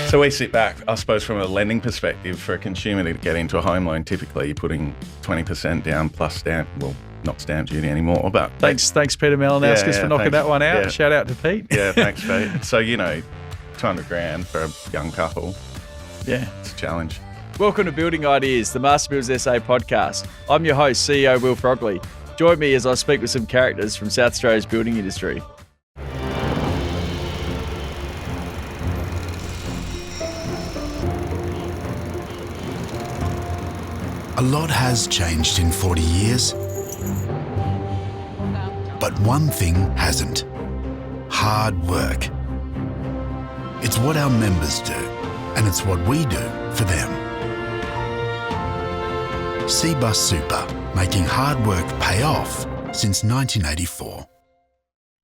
So we sit back, I suppose, from a lending perspective, for a consumer to get into a home loan, typically you're putting 20% down plus stamp, well, not stamp duty anymore, but... Thanks Peter Malinowskis for knocking that one out. Yeah. Shout out to Pete. Yeah, thanks, Pete. So, 200 grand for a young couple. Yeah. It's a challenge. Welcome to Building Ideas, the Master Builders SA podcast. I'm your host, CEO Will Frogley. Join me as I speak with some characters from South Australia's building industry. A lot has changed in 40 years, but one thing hasn't. Hard work. It's what our members do, and it's what we do for them. Seabus Super, making hard work pay off since 1984.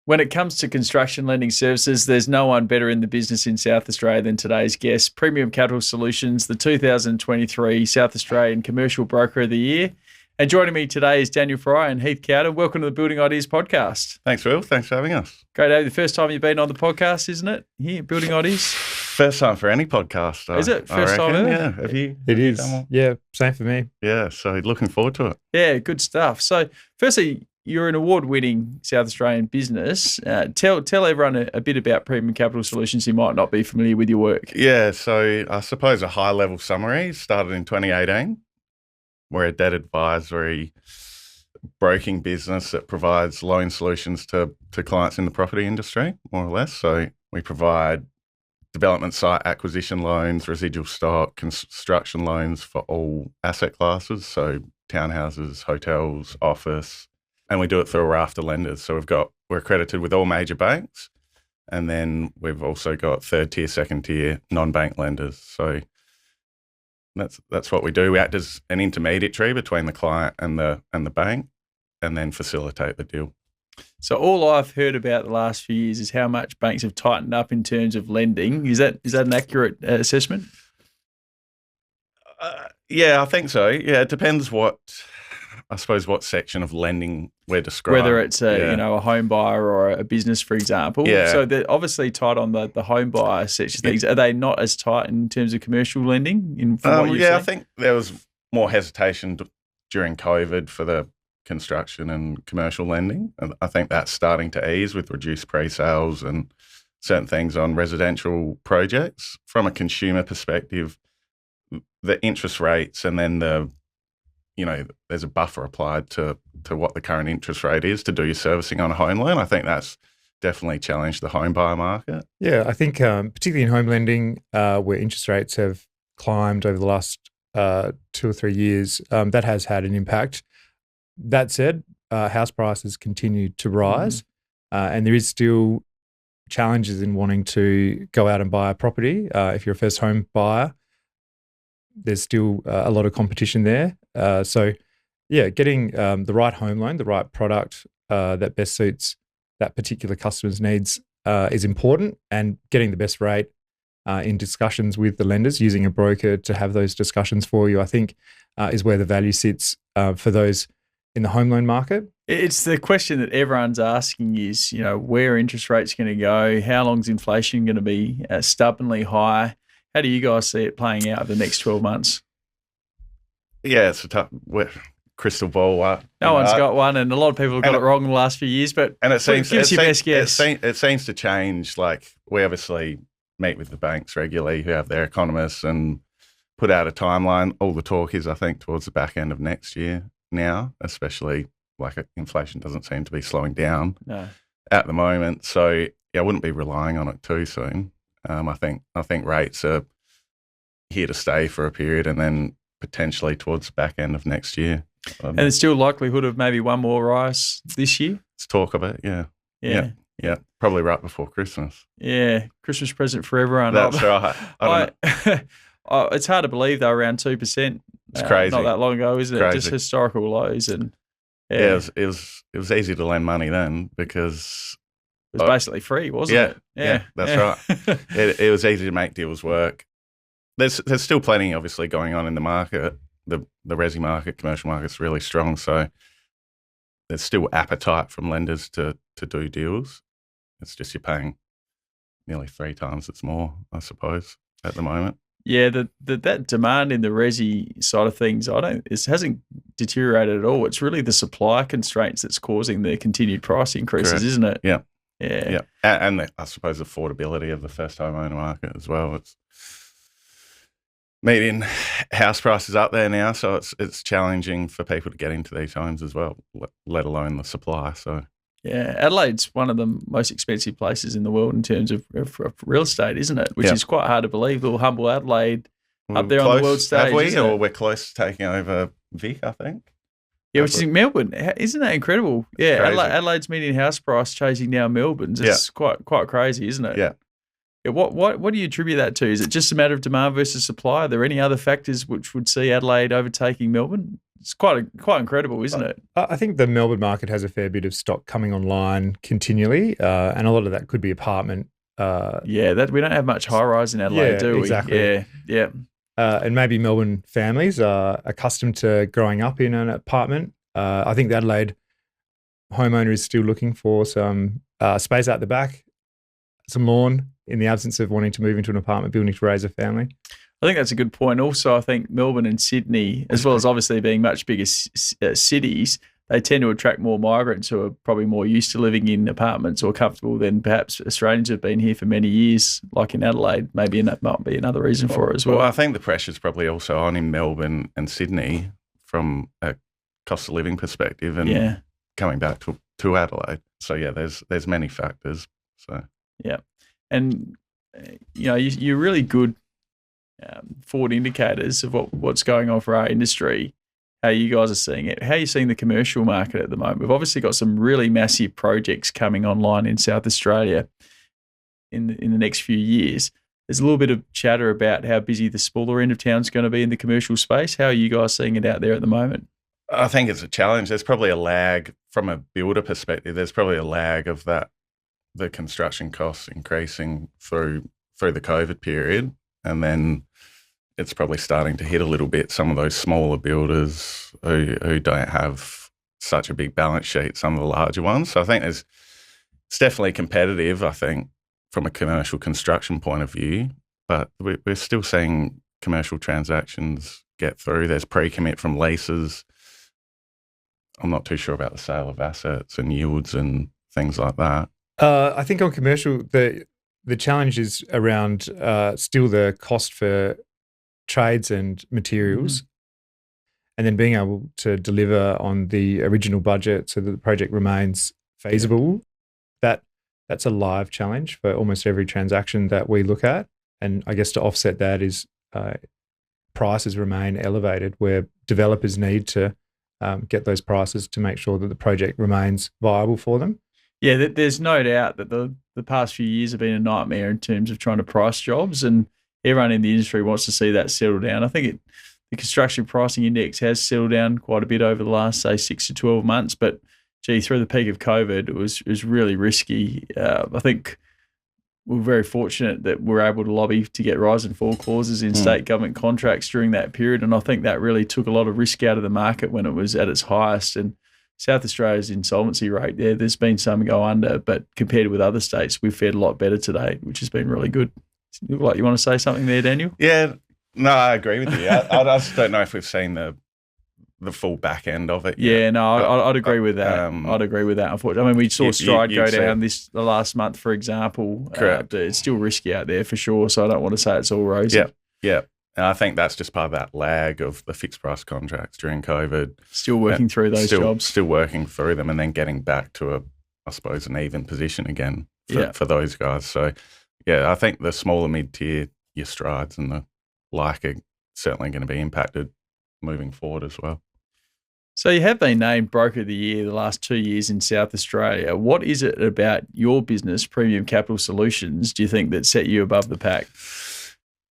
When it comes to construction lending services, there's no one better in the business in South Australia than today's guest, Premium Capital Solutions, the 2023 South Australian Commercial Broker of the Year. And joining me today is Daniel Fry and Heath Cowden. Welcome to the Building Ideas podcast. Thanks, Will. Thanks for having us. Great to have you. The first time you've been on the podcast, isn't it? Here, Building Ideas. First time for any podcast. Is it? First time ever? Yeah. Have you? It is. Yeah, same for me. Yeah, so looking forward to it. Yeah, good stuff. So firstly, you're an award-winning South Australian business. Tell everyone a bit about Premium Capital Solutions who might not be familiar with your work. Yeah, so I suppose a high-level summary started in 2018. We're a debt advisory broking business that provides loan solutions to clients in the property industry, more or less. So we provide development site acquisition loans, residual stock, construction loans for all asset classes, so townhouses, hotels, office, and we do it through a raft of lenders. So we're accredited with all major banks, and then we've also got third tier, second tier non-bank lenders. So that's what we do. We act as an intermediary between the client and the bank, and then facilitate the deal. So all I've heard about the last few years is how much banks have tightened up in terms of lending. Is that an accurate assessment? Yeah, I think so. Yeah, it depends what section of lending we're describing. Whether it's a home buyer or a business, for example. Yeah. So they're obviously tight on the home buyer section of things. Are they not as tight in terms of commercial lending? I think there was more hesitation during COVID for the construction and commercial lending. And I think that's starting to ease with reduced pre-sales and certain things on residential projects. From a consumer perspective, the interest rates and then there's a buffer applied to what the current interest rate is to do your servicing on a home loan. I think that's definitely challenged the home buyer market. Yeah, I think particularly in home lending, where interest rates have climbed over the last 2 or 3 years, that has had an impact. That said, house prices continue to rise, and there is still challenges in wanting to go out and buy a property. If you're a first home buyer, there's still a lot of competition there. Getting the right home loan, the right product that best suits that particular customer's needs is important, and getting the best rate in discussions with the lenders, using a broker to have those discussions for you, I think is where the value sits for those in the home loan market. It's the question that everyone's asking is, where are interest rates going to go? How long is inflation going to be stubbornly high? How do you guys see it playing out over the next 12 months? Yeah, it's a tough crystal ball. No one's got one, and a lot of people have got it wrong in the last few years. But give us your best guess. It seems to change. Like, we obviously meet with the banks regularly, who have their economists, and put out a timeline. All the talk is, I think, towards the back end of next year now, especially inflation doesn't seem to be slowing down at the moment. So I wouldn't be relying on it too soon. I think rates are here to stay for a period, and then potentially towards the back end of next year. And there's still likelihood of maybe one more rise this year? Let's talk of it, yeah. Yeah. Probably right before Christmas. Yeah, Christmas present for everyone. That's right. It's hard to believe they're around 2%. It's crazy. Not that long ago, isn't it? Crazy. Just historical lows. And it was easy to lend money then because it was basically free, wasn't it? Yeah, that's right. It was easy to make deals work. There's still plenty, obviously, going on in the market. The resi market, commercial market's really strong, so there's still appetite from lenders to do deals. It's just you're paying nearly 3 times it's more, I suppose. at the moment. Yeah, that demand in the resi side of things, it hasn't deteriorated at all. It's really the supply constraints that's causing the continued price increases, Correct. isn't it? Yeah. Yeah. Yeah. And I suppose affordability of the first home owner market as well. It's median house prices up there now, so it's challenging for people to get into these homes as well, let alone the supply. So yeah, Adelaide's one of the most expensive places in the world in terms of real estate, isn't it? Which is quite hard to believe. Little humble Adelaide up there on the world stage. Have we? Or we're close to taking over Vic, I think. Yeah, which is in Melbourne. Isn't that incredible? Yeah, Adelaide's median house price chasing down Melbourne's. It's quite crazy, isn't it? Yeah. Yeah, what do you attribute that to? Is it just a matter of demand versus supply? Are there any other factors which would see Adelaide overtaking Melbourne? It's quite incredible, isn't it? I think the Melbourne market has a fair bit of stock coming online continually, and a lot of that could be apartment. That we don't have much high rise in Adelaide, do we? Exactly. Yeah. And maybe Melbourne families are accustomed to growing up in an apartment. I think the Adelaide homeowner is still looking for some space out the back, some lawn in the absence of wanting to move into an apartment building to raise a family. I think that's a good point. Also, I think Melbourne and Sydney, as well as obviously being much bigger cities, they tend to attract more migrants who are probably more used to living in apartments or comfortable than perhaps Australians who have been here for many years, like in Adelaide. Maybe that might be another reason for it as well. Well, I think the pressure's probably also on in Melbourne and Sydney from a cost of living perspective and coming back to Adelaide. So, yeah, there's many factors. So yeah. And, you're really good forward indicators of what's going on for our industry, how you guys are seeing it, how you're seeing the commercial market at the moment. We've obviously got some really massive projects coming online in South Australia in the next few years. There's a little bit of chatter about how busy the smaller end of town is going to be in the commercial space. How are you guys seeing it out there at the moment? I think it's a challenge. There's probably a lag from a builder perspective. There's probably a lag of the construction costs increasing through the COVID period, and then it's probably starting to hit a little bit some of those smaller builders who don't have such a big balance sheet, some of the larger ones. So I think it's definitely competitive, I think, from a commercial construction point of view, but we're still seeing commercial transactions get through. There's pre-commit from leases. I'm not too sure about the sale of assets and yields and things like that. I think on commercial, the challenge is around still the cost for trades and materials, and then being able to deliver on the original budget so that the project remains feasible. That's a live challenge for almost every transaction that we look at. And I guess to offset that is prices remain elevated, where developers need to get those prices to make sure that the project remains viable for them. Yeah, there's no doubt that the past few years have been a nightmare in terms of trying to price jobs, and everyone in the industry wants to see that settle down. I think the construction pricing index has settled down quite a bit over the last, say, 6 to 12 months, but through the peak of COVID, it was really risky. I think we're very fortunate that we're able to lobby to get rise and fall clauses in state government contracts during that period, and I think that really took a lot of risk out of the market when it was at its highest. And South Australia's insolvency rate, there's been some go under, but compared with other states, we've fared a lot better today, which has been really good. You look like you want to say something there, Daniel? Yeah, no, I agree with you. I just don't know if we've seen the full back end of it yet. Yeah, no, I'd agree with that. I'd agree with that, unfortunately. I mean, we saw Stride go down the last month, for example. Correct. It's still risky out there for sure, so I don't want to say it's all rosy. Yeah. And I think that's just part of that lag of the fixed price contracts during COVID. Still working through those jobs. Still working through them and then getting back to I suppose, an even position again for those guys. So, yeah, I think the smaller mid-tier, your Strides and the like are certainly going to be impacted moving forward as well. So you have been named Broker of the Year the last 2 years in South Australia. What is it about your business, Premium Capital Solutions, do you think that set you above the pack?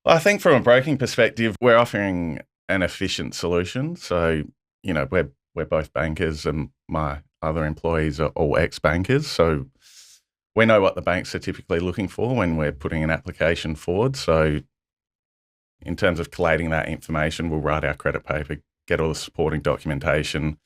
I think from a broking perspective, we're offering an efficient solution. So, we're both bankers and my other employees are all ex-bankers. So we know what the banks are typically looking for when we're putting an application forward. So in terms of collating that information, we'll write our credit paper, get all the supporting documentation,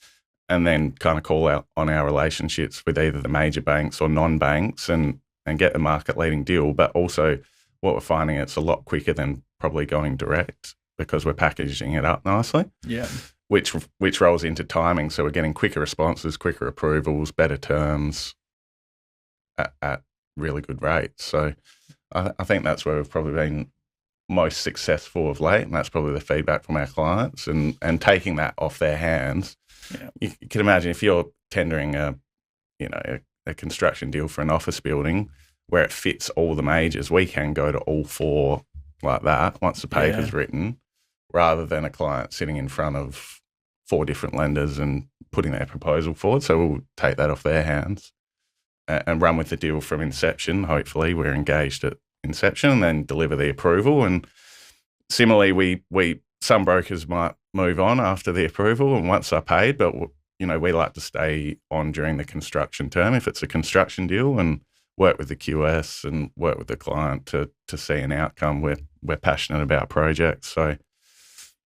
and then kind of call out on our relationships with either the major banks or non-banks and get a market-leading deal. But also what we're finding, it's a lot quicker than probably going direct because we're packaging it up nicely. Yeah. Which rolls into timing. So we're getting quicker responses, quicker approvals, better terms at really good rates. So I think that's where we've probably been most successful of late, and that's probably the feedback from our clients, and taking that off their hands. Yeah. You can imagine if you're tendering a construction deal for an office building where it fits all the majors, we can go to all four like that once the paper's written, rather than a client sitting in front of 4 different lenders and putting their proposal forward. So we'll take that off their hands and run with the deal from inception. Hopefully we're engaged at inception and then deliver the approval. And similarly, we some brokers might move on after the approval and once they're paid, but we like to stay on during the construction term if it's a construction deal and work with the QS and work with the client to see an outcome. We're passionate about projects. So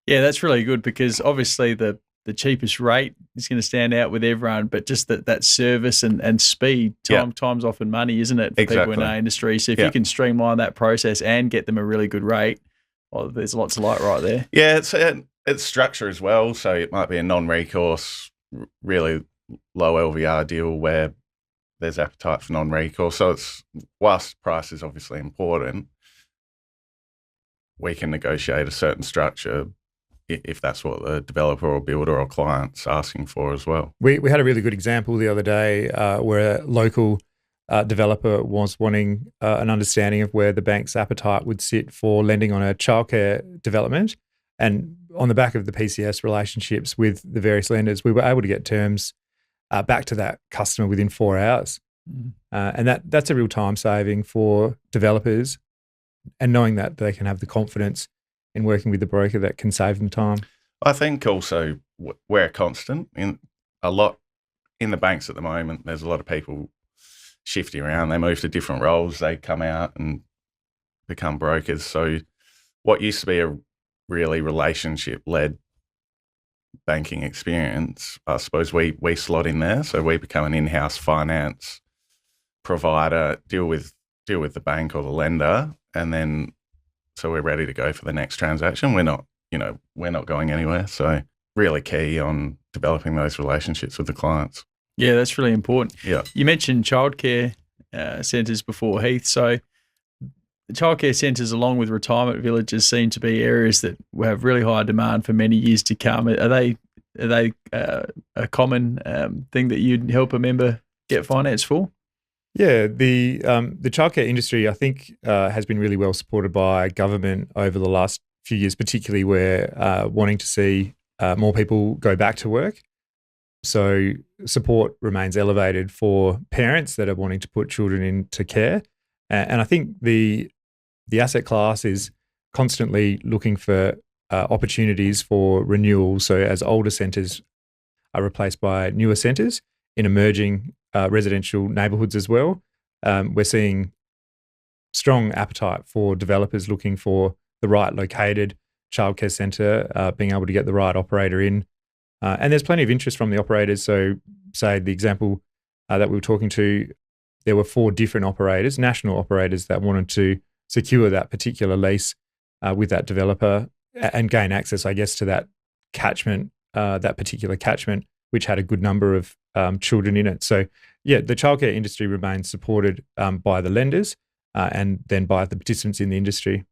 yeah, that's really good because obviously the cheapest rate is going to stand out with everyone, but just that service and speed, time's often money, isn't it, for people in our industry? So if you can streamline that process and get them a really good rate, well, there's lots of light right there. Yeah, it's structure as well. So it might be a non-recourse, really low LVR deal where there's appetite for non-recourse. So whilst price is obviously important, we can negotiate a certain structure if that's what the developer or builder or client's asking for as well. We had a really good example the other day where a local developer was wanting an understanding of where the bank's appetite would sit for lending on a childcare development. And on the back of the PCS relationships with the various lenders, we were able to get terms back to that customer within 4 hours. And that's a real time saving for developers, and knowing that they can have the confidence in working with the broker that can save them time. I think also we're constant in the banks at the moment. There's a lot of people shifting around. They move to different roles. They come out and become brokers. So what used to be a really relationship-led banking experience, I suppose we slot in there. So we become an in-house finance provider, deal with the bank or the lender, and then so we're ready to go for the next transaction. We're not going anywhere. So really key on developing those relationships with the clients. Yeah, that's really important. Yeah. You mentioned childcare centres before, Heath. So the childcare centres, along with retirement villages, seem to be areas that will have really high demand for many years to come. Are they a common thing that you'd help a member get finance for? Yeah, the childcare industry, I think, has been really well supported by government over the last few years, particularly where wanting to see more people go back to work. So support remains elevated for parents that are wanting to put children into care. And I think the asset class is constantly looking for opportunities for renewal. So as older centres are replaced by newer centres in emerging residential neighbourhoods as well, we're seeing strong appetite for developers looking for the right located childcare centre, being able to get the right operator in. And there's plenty of interest from the operators. So say the example that we were talking to, there were 4 different operators, national operators, that wanted to secure that particular lease with that developer and gain access, I guess, to that catchment, that particular catchment, which had a good number of children in it. So yeah, the childcare industry remains supported by the lenders and then by the participants in the industry.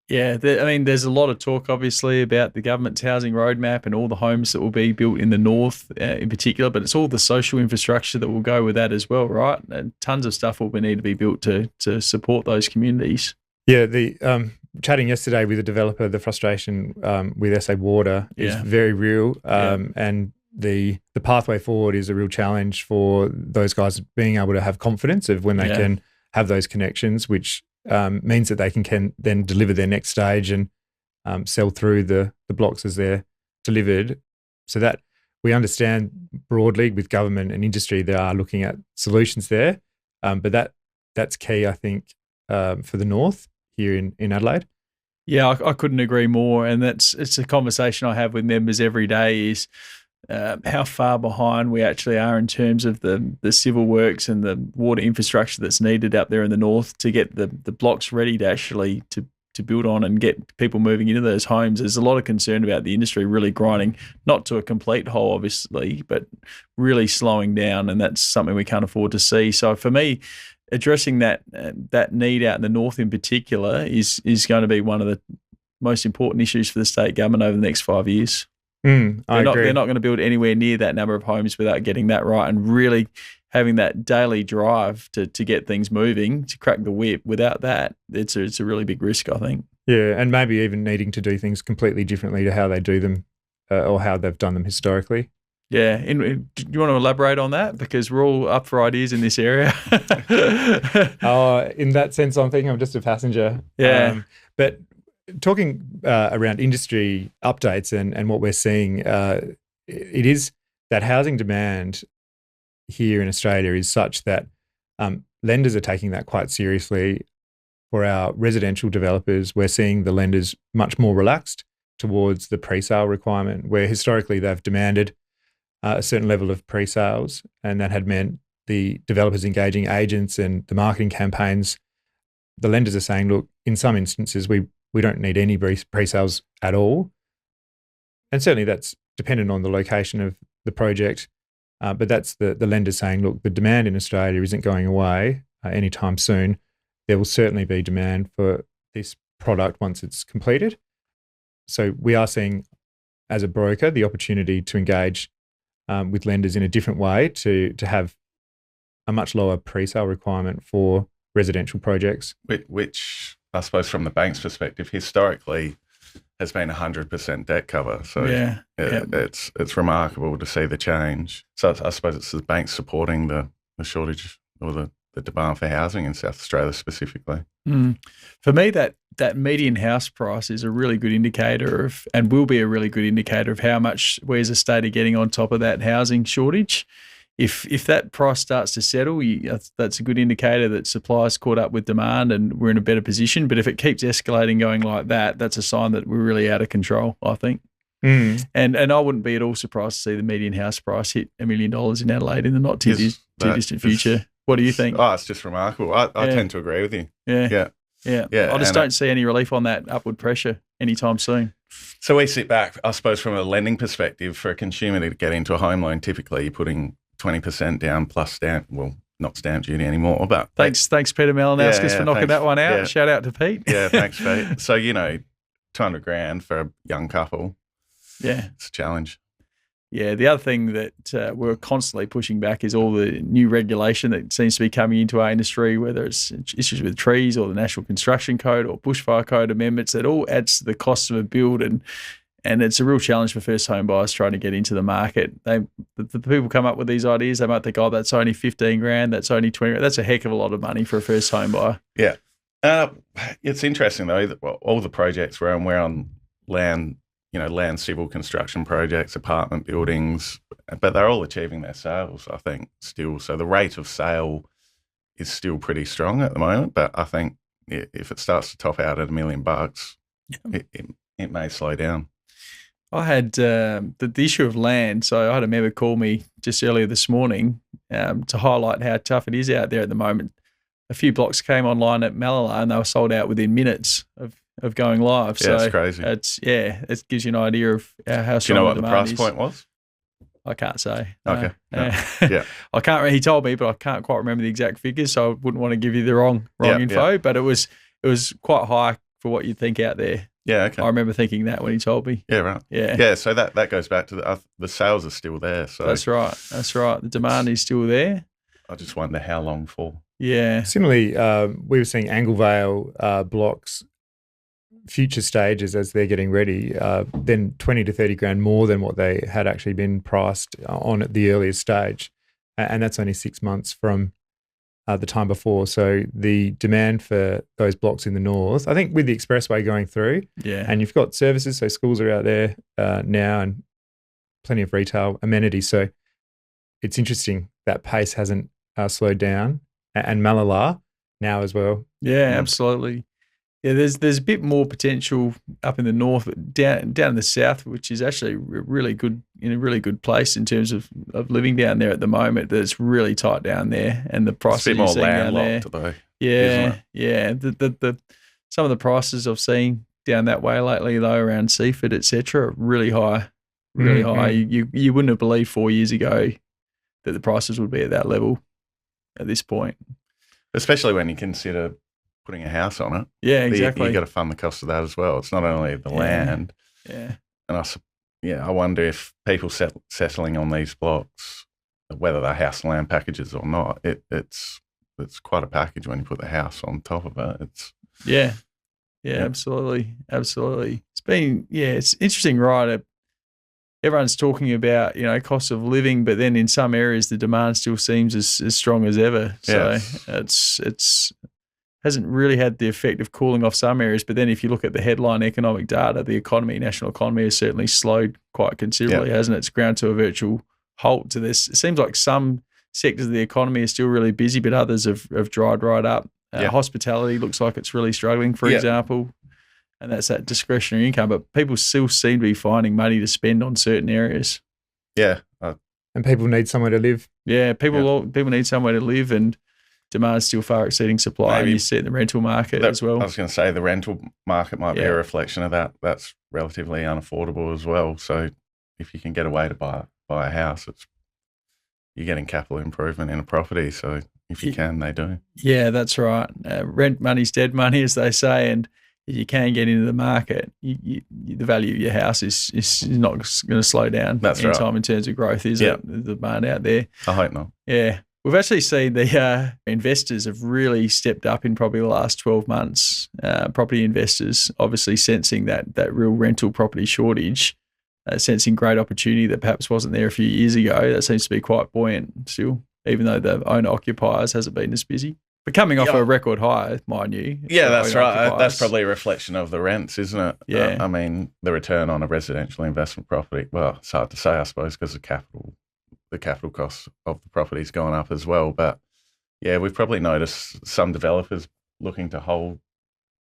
Yeah, there's a lot of talk, obviously, about the government's housing roadmap and all the homes that will be built in the north in particular, but it's all the social infrastructure that will go with that as well, right? And tons of stuff will need to be built to support those communities. Yeah, chatting yesterday with a developer, the frustration with SA Water is very real, and the pathway forward is a real challenge for those guys being able to have confidence of when they can have those connections, which means that they can then deliver their next stage and sell through the blocks as they're delivered. So that we understand broadly with government and industry, they are looking at solutions there. But that's key, I think, for the north here in Adelaide. Yeah, I couldn't agree more. And it's a conversation I have with members every day is how far behind we actually are in terms of the civil works and the water infrastructure that's needed out there in the north to get the blocks ready to actually to build on and get people moving into those homes. There's a lot of concern about the industry really grinding, not to a complete halt, obviously, but really slowing down, and that's something we can't afford to see. So for me, addressing that need out in the north in particular is going to be one of the most important issues for the state government over the next 5 years. I agree. They're not going to build anywhere near that number of homes without getting that right and really having that daily drive to get things moving, to crack the whip. Without that, it's a really big risk, I think. Yeah, and maybe even needing to do things completely differently to how they do them or how they've done them historically. Yeah. Do you want to elaborate on that? Because we're all up for ideas in this area. In that sense, I'm thinking I'm just a passenger. Yeah. But talking around industry updates and what we're seeing, it is that housing demand here in Australia is such that lenders are taking that quite seriously. For our residential developers, we're seeing the lenders much more relaxed towards the pre-sale requirement, where historically they've demanded a certain level of pre-sales, and that had meant the developers engaging agents and the marketing campaigns. The lenders are saying, look, in some instances, we don't need any pre-sales at all. And certainly that's dependent on the location of the project. But that's the lenders saying, look, the demand in Australia isn't going away anytime soon. There will certainly be demand for this product once it's completed. So we are seeing, as a broker, the opportunity to engage with lenders in a different way to have a much lower pre-sale requirement for residential projects. Which I suppose from the bank's perspective, historically has been 100% debt cover. So it's remarkable to see the change. So I suppose it's the banks supporting the shortage or the demand for housing in South Australia specifically. For me, that median house price is a really good indicator of, and will be a really good indicator of how much we as a state are getting on top of that housing shortage. If that price starts to settle, that's a good indicator that supply's caught up with demand and we're in a better position. But if it keeps escalating, going like that, that's a sign that we're really out of control, I think. And I wouldn't be at all surprised to see the median house price hit $1 million in Adelaide in the not too distant future. What do you think? Oh, it's just remarkable. I tend to agree with you. Yeah. I just don't see any relief on that upward pressure anytime soon. So we sit back, I suppose, from a lending perspective, for a consumer to get into a home loan, typically you're putting 20% down plus not stamp duty anymore. But thanks, Peter Malinowskis for knocking that one out. Yeah. Shout out to Pete. Yeah, thanks, Pete. So, $200,000 for a young couple. Yeah. It's a challenge. Yeah, the other thing that we're constantly pushing back is all the new regulation that seems to be coming into our industry, whether it's issues with trees or the National Construction Code or Bushfire Code amendments. That all adds to the cost of a build, and it's a real challenge for first home buyers trying to get into the market. The people come up with these ideas, they might think, oh, that's only $15,000, that's only $20,000. That's a heck of a lot of money for a first home buyer. Yeah. It's interesting, though, that all the projects we're on land, land civil construction projects, apartment buildings, but they're all achieving their sales, I think, still. So the rate of sale is still pretty strong at the moment, but I think if it starts to top out at $1 million, it may slow down. I had the issue of land. So I had a member call me just earlier this morning to highlight how tough it is out there at the moment. A few blocks came online at Malala and they were sold out within minutes of going live. Yeah, it's crazy. It gives you an idea of how strong the demand is. Do you know what the price point was? I can't say. Okay. Yeah. I can't. He told me, but I can't quite remember the exact figures, so I wouldn't want to give you the wrong info. Yeah. But it was quite high for what you'd think out there. Yeah. Okay. I remember thinking that when he told me. Yeah. Right. Yeah. Yeah. So that goes back to the sales are still there. So that's right. The demand is still there. I just wonder how long for. Yeah. Similarly, we were seeing Anglevale blocks. Future stages as they're getting ready, then 20 to 30 grand more than what they had actually been priced on at the earliest stage. And that's only 6 months from the time before. So the demand for those blocks in the north, I think with the expressway going through, and you've got services, so schools are out there now and plenty of retail amenities. So it's interesting that pace hasn't slowed down. And Malala now as well. Yeah, absolutely. Yeah, there's a bit more potential up in the north, but down in the south, which is actually really good, in a really good place in terms of living down there at the moment. That it's really tight down there, and the prices It's a bit more you're seeing down there. landlocked though. Yeah, yeah. The some of the prices I've seen down that way lately, though, around Seaford, etc., are really high, really high. You wouldn't have believed 4 years ago that the prices would be at that level at this point. Especially when you consider putting a house on it. Yeah, exactly. You got to fund the cost of that as well. It's not only the land. Yeah. And I wonder if people settling on these blocks, whether they're house and land packages or not, it's quite a package when you put the house on top of it. Yeah, absolutely. It's interesting, right? Everyone's talking about, cost of living, but then in some areas the demand still seems as strong as ever. So it's hasn't really had the effect of cooling off some areas. But then if you look at the headline economic data, the national economy has certainly slowed quite considerably, hasn't it? It's ground to a virtual halt to this. It seems like some sectors of the economy are still really busy, but others have dried right up. Hospitality looks like it's really struggling, for example, and that's that discretionary income. But people still seem to be finding money to spend on certain areas. Yeah. And people need somewhere to live. Yeah, people need somewhere to live, and demand still far exceeding supply. Maybe you see it in the rental market as well. I was going to say the rental market might be a reflection of that. That's relatively unaffordable as well. So if you can get away to buy a house, you're getting capital improvement in a property. So if you can, they do. Yeah, that's right. Rent money's dead money, as they say, and if you can get into the market, the value of your house is not going to slow down anytime in terms of growth, is it? The demand out there. I hope not. Yeah. We've actually seen the investors have really stepped up in probably the last 12 months. Property investors obviously sensing that real rental property shortage, sensing great opportunity that perhaps wasn't there a few years ago. That seems to be quite buoyant still, even though the owner-occupiers hasn't been as busy. But coming off a record high, mind you. Yeah, that's right. That's probably a reflection of the rents, isn't it? Yeah. I mean, the return on a residential investment property, well, it's hard to say, I suppose, because the capital costs of the property's gone up as well. But yeah, we've probably noticed some developers looking to hold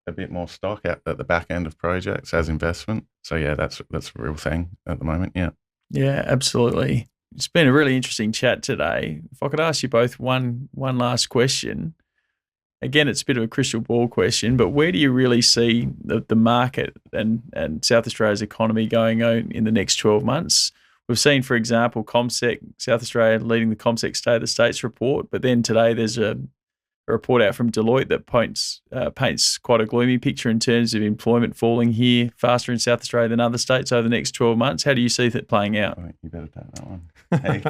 a bit more stock at the back end of projects as investment. So yeah, that's a real thing at the moment. Yeah. Yeah, absolutely. It's been a really interesting chat today. If I could ask you both one last question. Again, it's a bit of a crystal ball question, but where do you really see the market and South Australia's economy going on in the next 12 months? We've seen, for example, CommSec, South Australia leading the CommSec State of the States report, but then today there's a report out from Deloitte that paints quite a gloomy picture in terms of employment falling here faster in South Australia than other states over the next 12 months. How do you see that playing out? Oh, you better take that one. Hey.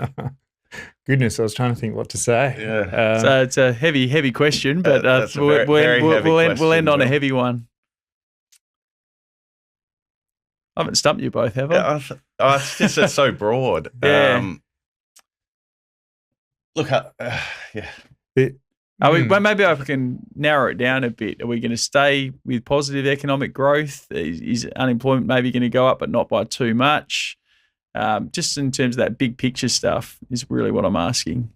Goodness, I was trying to think what to say. Yeah. So it's a heavy question, but we'll end on a heavy one. I haven't stumped you both, have I? Yeah, it's so broad. Yeah. Look, Well, maybe I can narrow it down a bit. Are we going to stay with positive economic growth? Is unemployment maybe going to go up, but not by too much? Just in terms of that big picture stuff is really what I'm asking.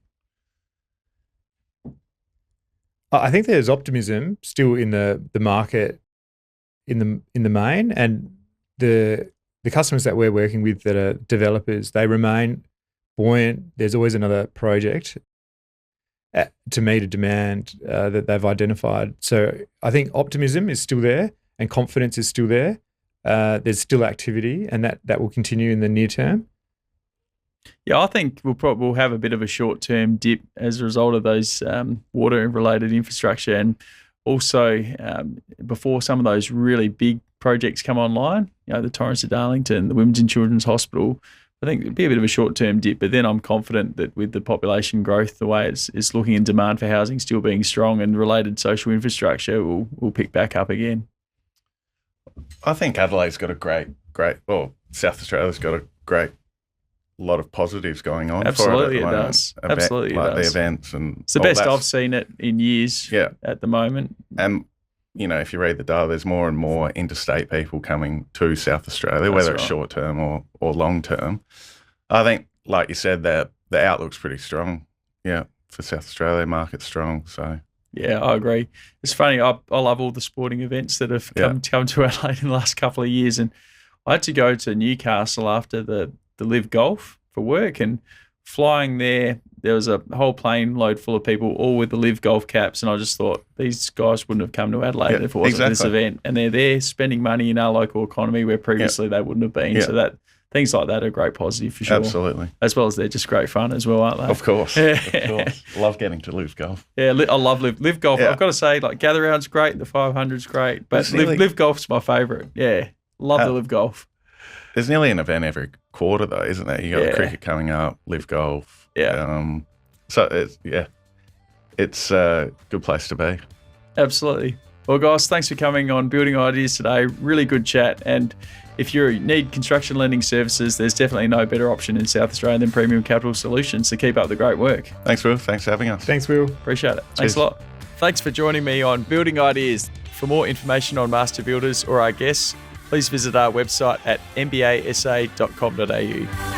I think there's optimism still in the market in the main, and the customers that we're working with that are developers, they remain buoyant. There's always another project to meet a demand that they've identified. So I think optimism is still there and confidence is still there. There's still activity, and that will continue in the near term. Yeah, I think we'll have a bit of a short-term dip as a result of those water-related infrastructure, and also before some of those really big projects come online, the Torrens to Darlington, the Women's and Children's Hospital. I think it'd be a bit of a short-term dip, but then I'm confident that with the population growth, the way it's looking, and demand for housing still being strong, and related social infrastructure will pick back up again. I think Adelaide's got a great, South Australia's got a great lot of positives going on. Absolutely, for it, it does. Absolutely, like it does. The events and it's the best I've seen it in years. Yeah. At the moment, and if you read the data, there's more and more interstate people coming to South Australia, whether it's short term or long term. I think, like you said, the outlook's pretty strong. Yeah, for South Australia, market's strong. So Yeah, I agree. It's funny. I love all the sporting events that have come to Adelaide in the last couple of years. And I had to go to Newcastle after the Live Golf for work, and flying there was a whole plane load full of people, all with the Live Golf caps. And I just thought, these guys wouldn't have come to Adelaide if it wasn't for this event. And they're there spending money in our local economy where previously they wouldn't have been. So that things like that are a great positive for sure. Absolutely. As well as they're just great fun as well, aren't they? Of course. Of course. Love getting to Live Golf. Yeah, I love Live Golf. Yeah. I've got to say, like, Gather Round's great, the 500's great, but Live Golf's my favourite. Yeah, love the Live Golf. There's nearly an event every quarter, though, isn't there? You got the cricket coming up, Live Golf. Yeah. So it's a good place to be. Absolutely. Well, guys, thanks for coming on Building Ideas today. Really good chat. And if you need construction lending services, there's definitely no better option in South Australia than Premium Capital Solutions. So keep up the great work. Thanks, Will. Thanks for having us. Thanks, Will. Appreciate it. Thanks a lot. Thanks for joining me on Building Ideas. For more information on Master Builders or our guests, please visit our website at mbasa.com.au.